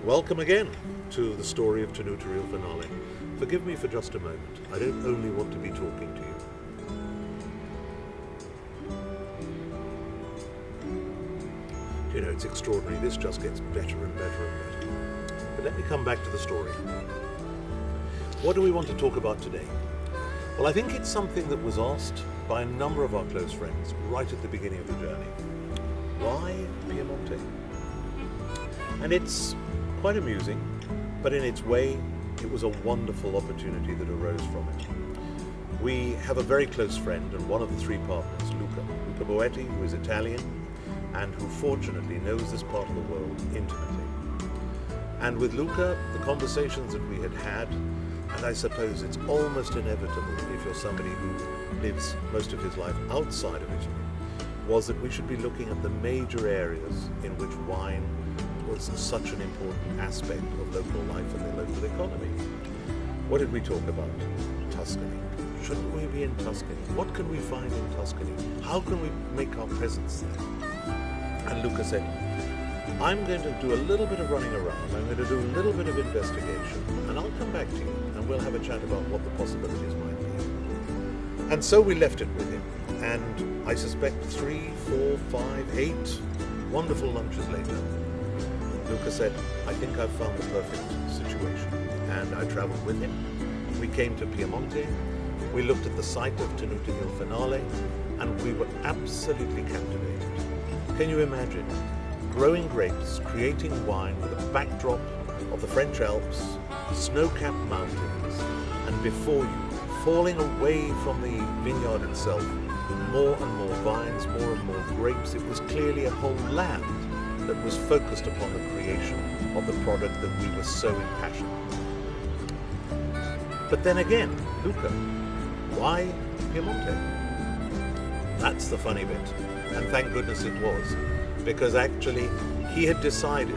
Welcome again to the story of Tenuta Il Finale. Forgive me for just a moment. I don't only want to be talking to you. You know, it's extraordinary. This just gets better and better and better. But let me come back to the story. What do we want to talk about today? Well, I think it's something that was asked by a number of our close friends right at the beginning of the journey. Why Piemonte? And it's quite amusing, but in its way, it was a wonderful opportunity that arose from it. We have a very close friend and one of the three partners, Luca Boetti, who is Italian and who fortunately knows this part of the world intimately. And with Luca, the conversations that we had had, and I suppose it's almost inevitable if you're somebody who lives most of his life outside of Italy, was that we should be looking at the major areas in which wine was such an important aspect of local life and the local economy. What did we talk about? Tuscany. Shouldn't we be in Tuscany? What can we find in Tuscany? How can we make our presence there? And Luca said, I'm going to do a little bit of running around, I'm going to do a little bit of investigation, and I'll come back to you and we'll have a chat about what the possibilities might be. And so we left it with him, and I suspect 3, 4, 5, 8 wonderful lunches later, Luca said, I think I've found the perfect situation. And I traveled with him. We came to Piemonte. We looked at the site of Tenuta Il Finale, and we were absolutely captivated. Can you imagine growing grapes, creating wine with a backdrop of the French Alps, snow-capped mountains, and before you, falling away from the vineyard itself, more and more vines, more and more grapes. It was clearly a whole land that was focused upon the creation of the product that we were so impassioned. But then again, Luca, why Piemonte? That's the funny bit, and thank goodness it was, because actually he had decided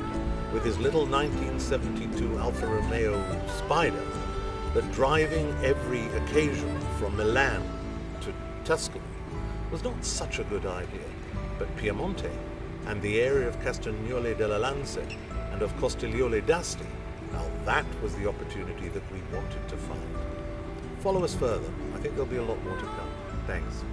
with his little 1972 Alfa Romeo Spider that driving every occasion from Milan to Tuscany was not such a good idea, but Piemonte and the area of Castagnole della Lance and of Costigliole d'Asti, now that was the opportunity that we wanted to find. Follow us further. I think there'll be a lot more to come. Thanks.